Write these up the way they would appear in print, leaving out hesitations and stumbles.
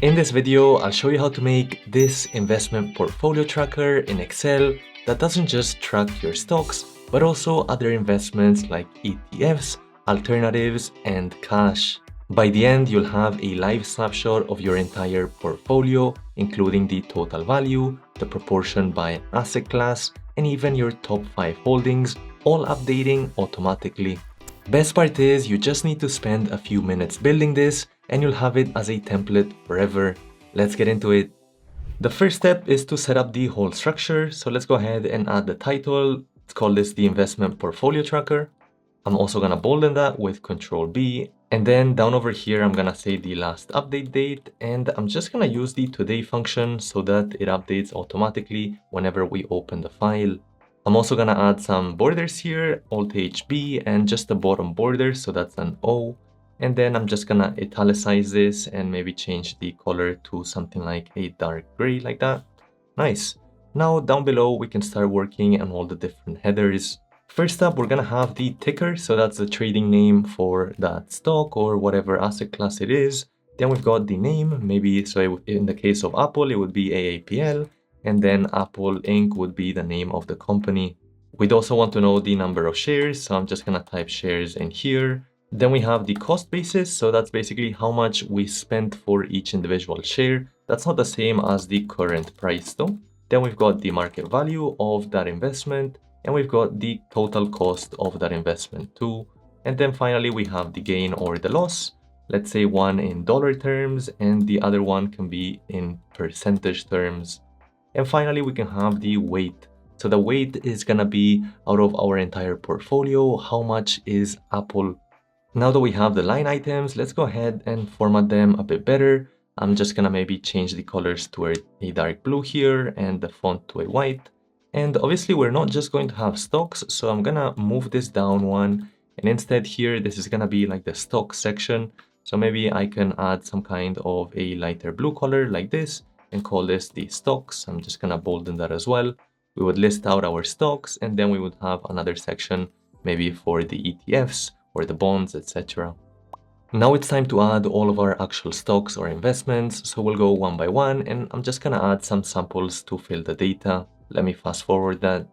In this video, I'll show you how to make this investment portfolio tracker in Excel that doesn't just track your stocks, but also other investments like ETFs, alternatives, and cash. By the end, you'll have a live snapshot of your entire portfolio, including the total value, the proportion by asset class, and even your top 5 holdings, all updating automatically. Best part is you just need to spend a few minutes building this and you'll have it as a template forever. Let's get into it. The first step is to set up the whole structure. So let's go ahead and add the title. Let's call this the investment portfolio tracker. I'm also gonna bolden that with Control B. And then down over here, I'm gonna say the last update date. And I'm just gonna use the today function so that it updates automatically whenever we open the file. I'm also gonna add some borders here, Alt HB, and just the bottom border, so that's an O. And then I'm just gonna italicize this and maybe change the color to something like a dark gray like that. Nice. Now down below, we can start working on all the different headers. First up, we're gonna have the ticker, so that's the trading name for that stock or whatever asset class it is. Then we've got the name, maybe, so in the case of Apple, it would be AAPL. And then Apple Inc. would be the name of the company. We'd also want to know the number of shares, so I'm just gonna type shares in here. Then we have the cost basis, so that's basically how much we spent for each individual share. That's not the same as the current price though. Then we've got the market value of that investment, and we've got the total cost of that investment too. And then finally we have the gain or the loss. Let's say one in dollar terms, and the other one can be in percentage terms. And finally, we can have the weight. So the weight is gonna be out of our entire portfolio, how much is Apple. Now that we have the line items, let's go ahead and format them a bit better. I'm just gonna maybe change the colors to a dark blue here and the font to a white. And obviously we're not just going to have stocks, so I'm gonna move this down one. And instead here, this is gonna be like the stock section. So maybe I can add some kind of a lighter blue color like this, and call this the stocks. I'm just gonna bolden that as well. We would list out our stocks, and then we would have another section maybe for the ETFs or the bonds, etc. Now it's time to add all of our actual stocks or investments. So we'll go one by one, and I'm just gonna add some samples to fill the data. Let me fast forward that.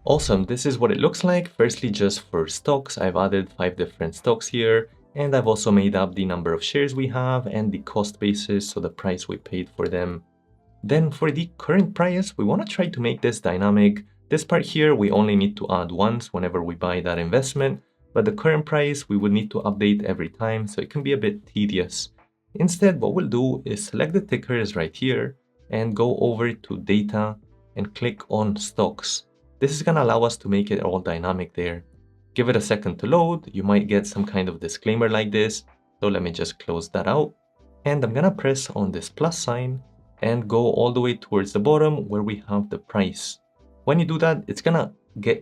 Awesome, this is what it looks like. Firstly, just for stocks, I've added 5 different stocks here. And I've also made up the number of shares we have and the cost basis, so the price we paid for them. Then for the current price, we want to try to make this dynamic. This part here, we only need to add once whenever we buy that investment, but the current price, we would need to update every time, so it can be a bit tedious. Instead, what we'll do is select the tickers right here and go over to data and click on stocks. This is going to allow us to make it all dynamic there. Give it a second to load. You might get some kind of disclaimer like this. So let me just close that out. And I'm gonna press on this plus sign and go all the way towards the bottom where we have the price. When you do that, it's gonna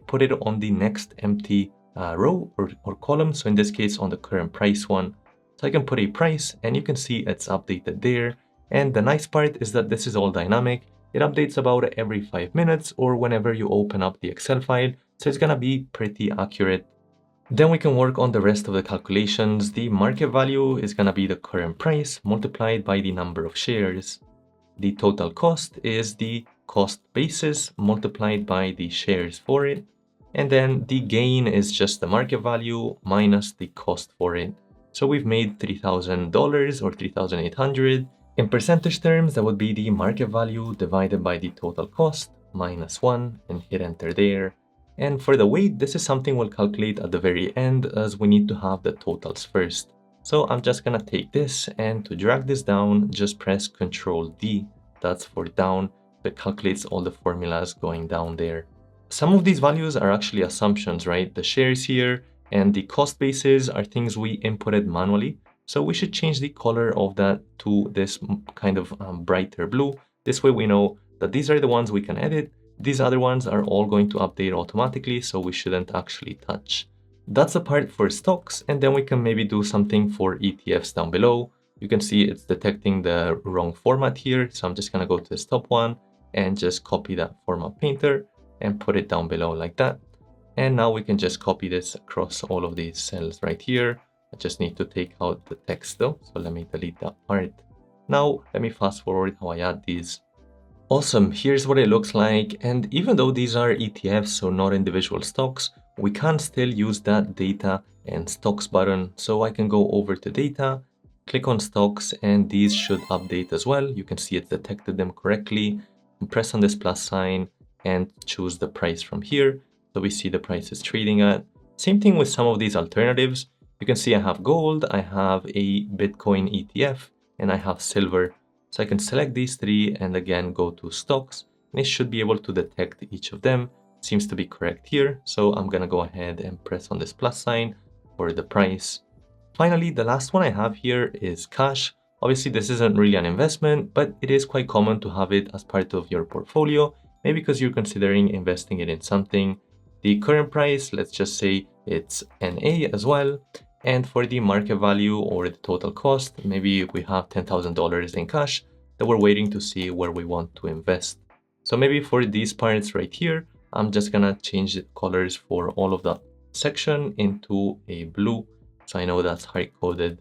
put it on the next empty row or column. So in this case, on the current price one. So I can put a price and you can see it's updated there. And the nice part is that this is all dynamic. It updates about every 5 minutes or whenever you open up the Excel file. So it's gonna be pretty accurate. Then we can work on the rest of the calculations. The market value is gonna be the current price multiplied by the number of shares. The total cost is the cost basis multiplied by the shares for it. And then the gain is just the market value minus the cost for it. So we've made $3,000 or 3,800. In percentage terms, that would be the market value divided by the total cost minus 1, and hit enter there. And for the weight, this is something we'll calculate at the very end, as we need to have the totals first. So I'm just gonna take this, and to drag this down, just press Control D. That's for down. It calculates all the formulas going down there. Some of these values are actually assumptions, right? The shares here and the cost bases are things we inputted manually. So we should change the color of that to this kind of brighter blue. This way we know that these are the ones we can edit. These other ones are all going to update automatically, so we shouldn't actually touch. That's the part for stocks, and then we can maybe do something for ETFs down below. You can see it's detecting the wrong format here, so I'm just gonna go to this top one and just copy that format painter and put it down below like that. And now we can just copy this across all of these cells right here. I just need to take out the text though, so let me delete that part. Now, let me fast forward how I add these. Awesome, here's what it looks like. And even though these are ETFs, so not individual stocks, we can still use that data and stocks button. So I can go over to data, click on stocks, and these should update as well. You can see it detected them correctly. Press on this plus sign and choose the price from here. So we see the price is trading at. Same thing with some of these alternatives. You can see I have gold, I have a Bitcoin ETF, and I have silver. So I can select these three and again go to stocks, and it should be able to detect each of them. Seems to be correct here. So I'm gonna go ahead and press on this plus sign for the price. Finally, the last one I have here is cash. Obviously, this isn't really an investment, but it is quite common to have it as part of your portfolio, maybe because you're considering investing it in something. The current price, let's just say it's NA as well. And for the market value or the total cost, maybe we have $10,000 in cash that we're waiting to see where we want to invest. So maybe for these parts right here, I'm just gonna change the colors for all of that section into a blue. So I know that's hard coded.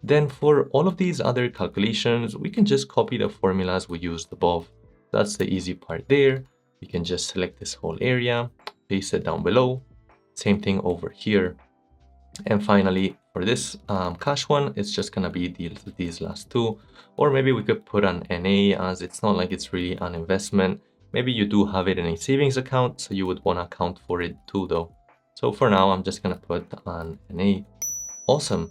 Then for all of these other calculations, we can just copy the formulas we used above. That's the easy part there. We can just select this whole area, paste it down below. Same thing over here. And finally, for this cash one, it's just gonna be these last two. Or maybe we could put an NA, as it's not like it's really an investment. Maybe you do have it in a savings account, so you would wanna account for it too though. So for now, I'm just gonna put an NA. Awesome.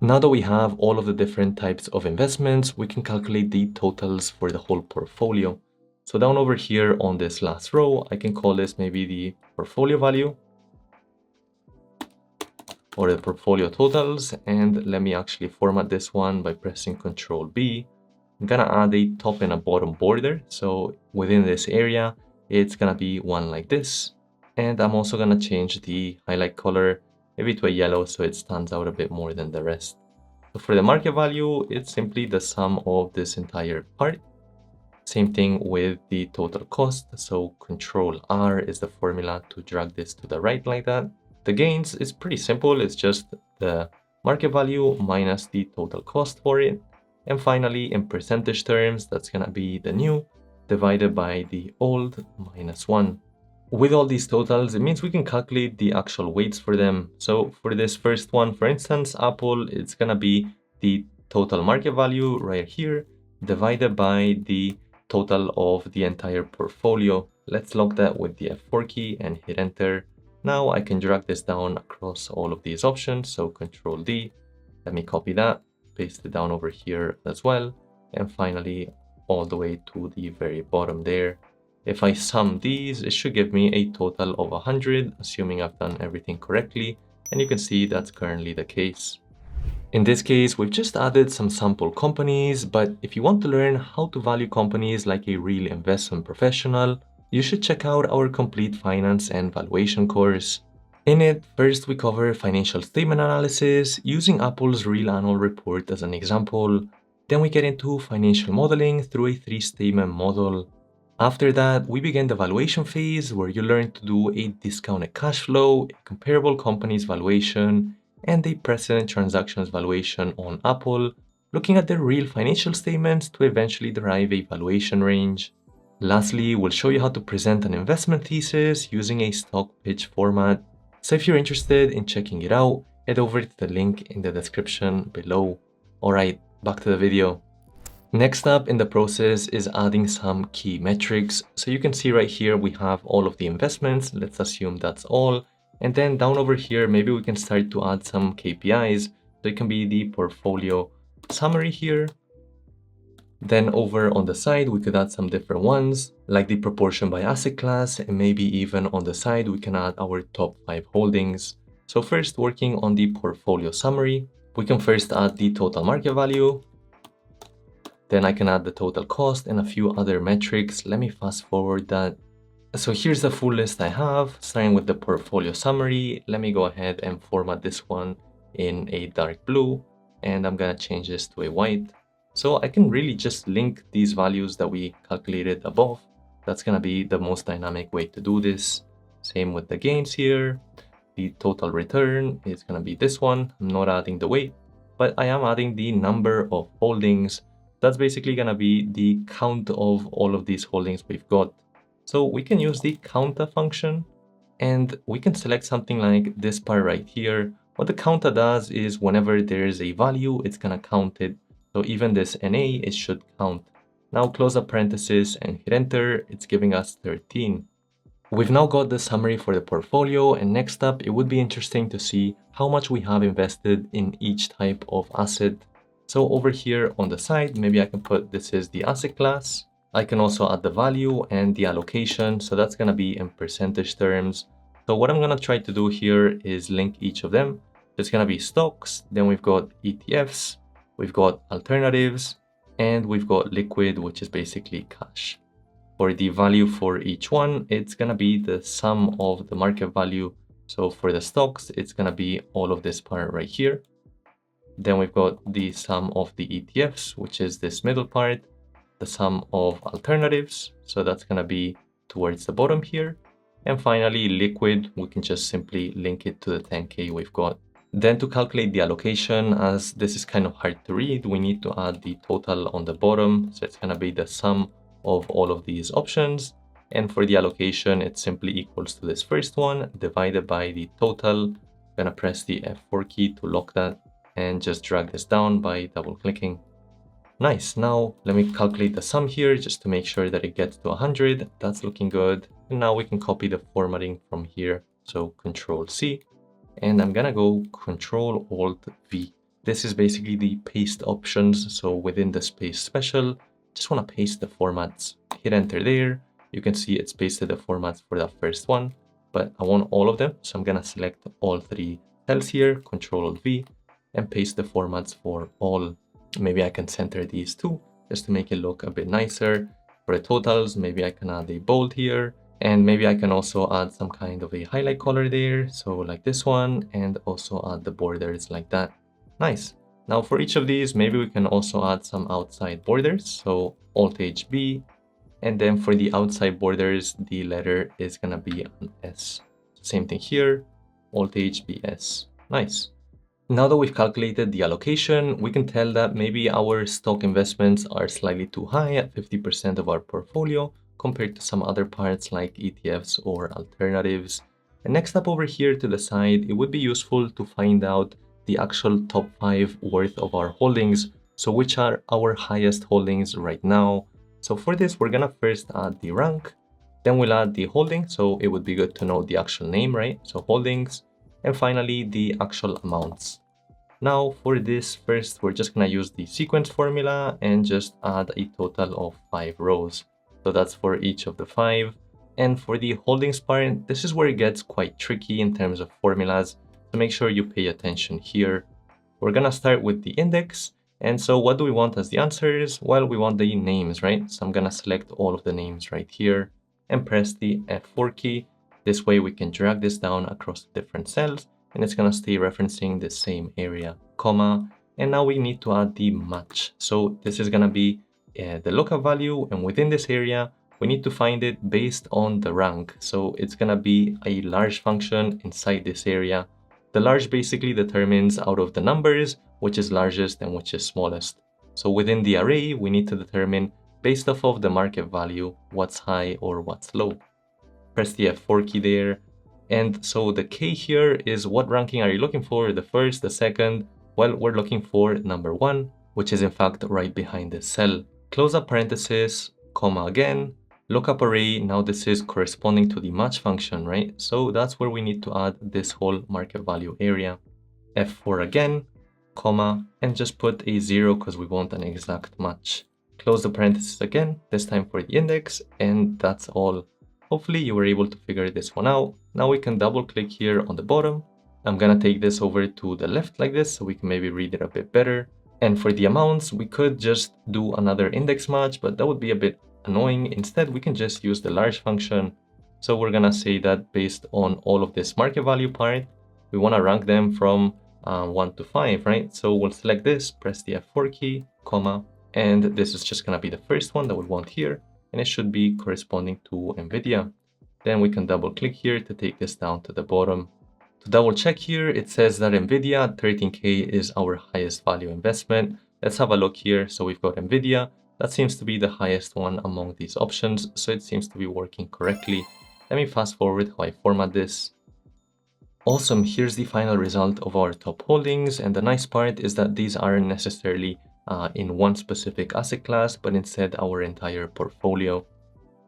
Now that we have all of the different types of investments, we can calculate the totals for the whole portfolio. So down over here on this last row, I can call this maybe the portfolio value or the portfolio totals. And let me actually format this one by pressing Ctrl B. I'm gonna add a top and a bottom border. So within this area, it's gonna be one like this. And I'm also gonna change the highlight color maybe to a yellow so it stands out a bit more than the rest. So for the market value, it's simply the sum of this entire part. Same thing with the total cost. So Control R is the formula to drag this to the right like that. The gains is pretty simple. It's just the market value minus the total cost for it. And finally, in percentage terms, that's gonna be the new divided by the old minus 1. With all these totals, it means we can calculate the actual weights for them. So for this first one, for instance, Apple, it's gonna be the total market value right here divided by the total of the entire portfolio. Let's log that with the F4 key and hit enter. Now I can drag this down across all of these options. So Control D, let me copy that, paste it down over here as well. And finally, all the way to the very bottom there. If I sum these, it should give me a total of 100, assuming I've done everything correctly. And you can see that's currently the case. In this case, we've just added some sample companies, but if you want to learn how to value companies like a real investment professional, you should check out our complete finance and valuation course. In it, first we cover financial statement analysis using Apple's real annual report as an example. Then we get into financial modeling through a 3-statement model. After that, we begin the valuation phase where you learn to do a discounted cash flow, a comparable company's valuation, and a precedent transactions valuation on Apple, looking at the real financial statements to eventually derive a valuation range. Lastly, we'll show you how to present an investment thesis using a stock pitch format. So if you're interested in checking it out, head over to the link in the description below. Alright, back to the video. Next up in the process is adding some key metrics. So you can see right here, we have all of the investments. Let's assume that's all. And then down over here, maybe we can start to add some KPIs. So it can be the portfolio summary here. Then over on the side, we could add some different ones, like the proportion by asset class, and maybe even on the side, we can add our top 5 holdings. So first, working on the portfolio summary, we can first add the total market value. Then I can add the total cost and a few other metrics. Let me fast forward that. So here's the full list I have, starting with the portfolio summary. Let me go ahead and format this one in a dark blue, and I'm gonna change this to a white. So I can really just link these values that we calculated above. That's gonna be the most dynamic way to do this. Same with the gains here. The total return is gonna be this one. I'm not adding the weight, but I am adding the number of holdings. that's basically gonna be the count of all of these holdings we've got. So we can use the counter function and we can select something like this part right here. What the counter does is whenever there is a value, it's gonna count it. So even this NA, it should count. Now close up parenthesis and hit enter, it's giving us 13. We've now got the summary for the portfolio, and next up, it would be interesting to see how much we have invested in each type of asset. So over here on the side, maybe I can put this is the asset class. I can also add the value and the allocation. So that's going to be in percentage terms. So what I'm going to try to do here is link each of them. It's going to be stocks. Then we've got ETFs, we've got alternatives, and we've got liquid, which is basically cash. For the value for each one, it's going to be the sum of the market value. So for the stocks, it's going to be all of this part right here. Then we've got the sum of the ETFs, which is this middle part, the sum of alternatives. So that's going to be towards the bottom here. And finally, liquid, we can just simply link it to the 10K we've got. Then to calculate the allocation, as this is kind of hard to read, we need to add the total on the bottom. So it's going to be the sum of all of these options. And for the allocation, it simply equals to this first one divided by the total. I'm going to press the F4 key to lock that and just drag this down by double clicking. Nice. Now let me calculate the sum here just to make sure that it gets to 100. That's looking good. And now we can copy the formatting from here. So Control C, and I'm gonna go Control Alt V. This is basically the paste options. So within the space special, just want to paste the formats. Hit enter there. You can see it's pasted the formats for that first one, but I want all of them. So I'm gonna select all three cells here, Control Alt V, and paste the formats for all. Maybe I can center these two just to make it look a bit nicer. For the totals, maybe I can add a bold here, and maybe I can also add some kind of a highlight color there. So like this one, and also add the borders like that. Nice. Now for each of these, maybe we can also add some outside borders. So Alt H B, and then for the outside borders, the letter is gonna be an S. Same thing here, Alt H B S. Nice. Now that we've calculated the allocation, we can tell that maybe our stock investments are slightly too high at 50% of our portfolio compared to some other parts like ETFs or alternatives. And next up over here to the side, it would be useful to find out the actual top 5 worth of our holdings. So which are our highest holdings right now? So for this, we're gonna first add the rank, then we'll add the holding. So it would be good to know the actual name, right? So holdings, and finally the actual amounts. Now for this first, we're just gonna use the sequence formula and just add a total of 5 rows. So that's for each of the 5. And for the holdings part, this is where it gets quite tricky in terms of formulas. So make sure you pay attention here. We're gonna start with the index. And so what do we want as the answers? Well, we want the names, right? So I'm gonna select all of the names right here and press the F4 key. This way we can drag this down across the different cells and it's gonna stay referencing the same area, comma. And now we need to add the match. So this is gonna be the lookup value, and within this area, we need to find it based on the rank. So it's gonna be a large function inside this area. The large basically determines out of the numbers, which is largest and which is smallest. So within the array, we need to determine based off of the market value, what's high or what's low. Press the F4 key there. And so the K here is what ranking are you looking for? The first, the second? Well, we're looking for number 1, which is in fact right behind this cell. Close up parenthesis, comma again, lookup array. Now this is corresponding to the match function, right? So that's where we need to add this whole market value area. F4 again, comma, and just put a 0 because we want an exact match. Close the parenthesis again, this time for the index, and that's all. Hopefully you were able to figure this one out. Now we can double click here on the bottom. I'm gonna take this over to the left like this so we can maybe read it a bit better. And for the amounts, we could just do another index match, but that would be a bit annoying. Instead, we can just use the large function. So we're gonna say that based on all of this market value part, we wanna rank them from 1 to 5, right? So we'll select this, press the F4 key, comma, and this is just gonna be the first one that we want here, and it should be corresponding to NVIDIA. Then we can double click here to take this down to the bottom. To double check here, it says that NVIDIA 13K is our highest value investment. Let's have a look here. So we've got NVIDIA. That seems to be the highest one among these options, so it seems to be working correctly. Let me fast forward how I format this. Awesome, here's the final result of our top holdings, and the nice part is that these aren't necessarily in one specific asset class, but instead our entire portfolio.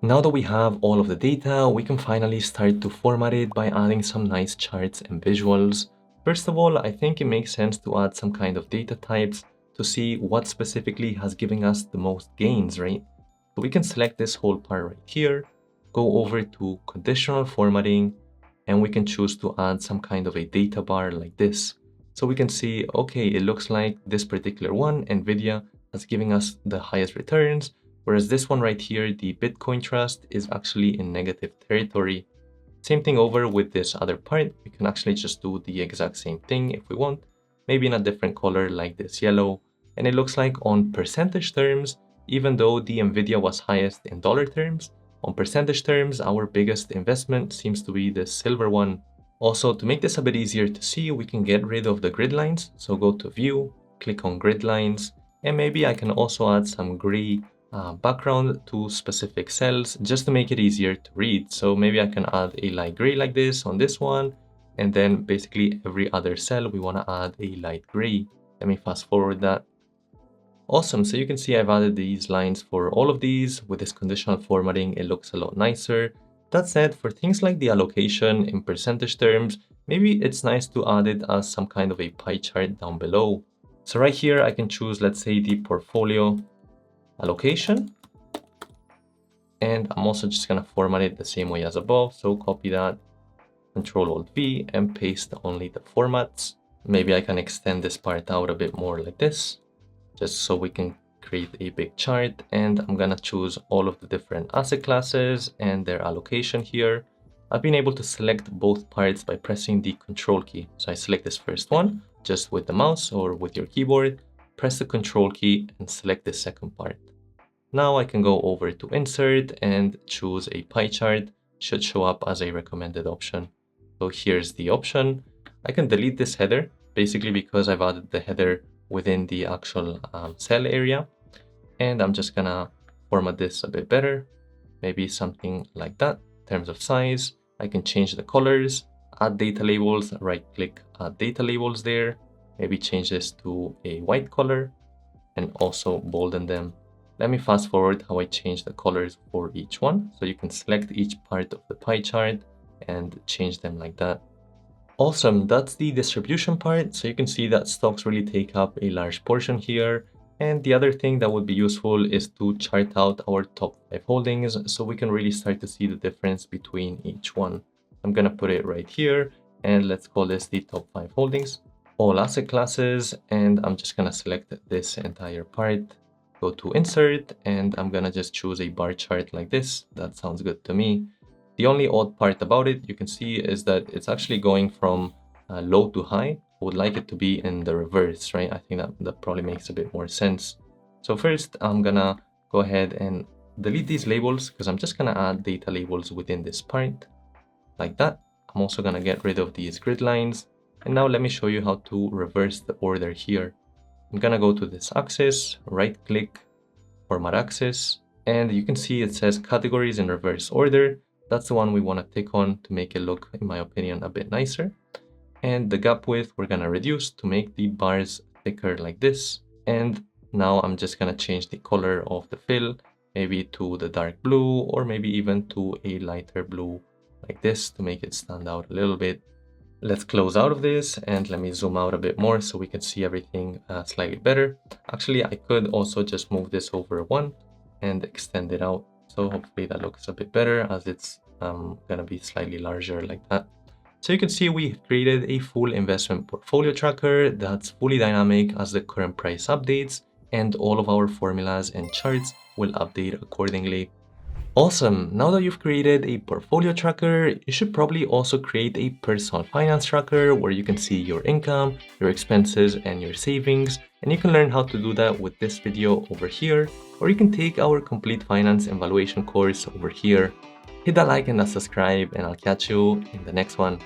Now that we have all of the data, we can finally start to format it by adding some nice charts and visuals. First of all, I think it makes sense to add some kind of data types to see what specifically has given us the most gains, right? So we can select this whole part right here, go over to conditional formatting, and we can choose to add some kind of a data bar like this. So we can see, okay, it looks like this particular one, NVIDIA, has given us the highest returns, whereas this one right here, the Bitcoin Trust, is actually in negative territory. Same thing over with this other part. We can actually just do the exact same thing if we want, maybe in a different color like this yellow. And it looks like on percentage terms, even though the NVIDIA was highest in dollar terms, on percentage terms, our biggest investment seems to be the silver one. Also, to make this a bit easier to see, we can get rid of the grid lines. So go to View, click on Grid Lines, and maybe I can also add some gray background to specific cells just to make it easier to read. So maybe I can add a light gray like this on this one, and then basically every other cell we want to add a light gray. Let me fast forward that. Awesome, so you can see I've added these lines for all of these. With this conditional formatting, it looks a lot nicer. That said, for things like the allocation in percentage terms, maybe it's nice to add it as some kind of a pie chart down below. So right here, I can choose, let's say, the portfolio allocation. And I'm also just gonna format it the same way as above. So copy that, Control-Alt-V, and paste only the formats. Maybe I can extend this part out a bit more like this, just so we can create a big chart. And I'm gonna choose all of the different asset classes and their allocation here. I've been able to select both parts by pressing the Control key. So I select this first one just with the mouse or with your keyboard, press the Control key and select the second part. Now I can go over to Insert and choose a pie chart. Should show up as a recommended option. So here's the option. I can delete this header, basically because I've added the header within the actual cell area. And I'm just gonna format this a bit better, maybe something like that. In terms of size, I can change the colors, add data labels, right click, add data labels there, maybe change this to a white color and also bolden them. Let me fast forward how I change the colors for each one. So you can select each part of the pie chart and change them like that. Awesome, that's the distribution part. So you can see that stocks really take up a large portion here. And the other thing that would be useful is to chart out our top 5 holdings so we can really start to see the difference between each one. I'm gonna put it right here and let's call this the top 5 holdings, all asset classes, and I'm just gonna select this entire part, go to Insert, and I'm gonna just choose a bar chart like this. That sounds good to me. The only odd part about it, you can see, is that it's actually going from low to high. I would like it to be in the reverse, right? I think that probably makes a bit more sense. So first, I'm gonna go ahead and delete these labels because I'm just gonna add data labels within this part, like that. I'm also gonna get rid of these grid lines. And now let me show you how to reverse the order here. I'm gonna go to this axis, right click, format axis, and you can see it says categories in reverse order. That's the one we want to tick on to make it look, in my opinion, a bit nicer. And the gap width we're gonna reduce to make the bars thicker like this. And now I'm just gonna change the color of the fill, maybe to the dark blue or maybe even to a lighter blue like this to make it stand out a little bit. Let's close out of this and let me zoom out a bit more so we can see everything slightly better. Actually, I could also just move this over one and extend it out. So hopefully that looks a bit better as it's gonna be slightly larger like that. So you can see we created a full investment portfolio tracker that's fully dynamic as the current price updates, and all of our formulas and charts will update accordingly. Awesome, now that you've created a portfolio tracker, you should probably also create a personal finance tracker where you can see your income, your expenses, and your savings. And you can learn how to do that with this video over here, or you can take our complete finance evaluation course over here. Hit that like and that subscribe, and I'll catch you in the next one.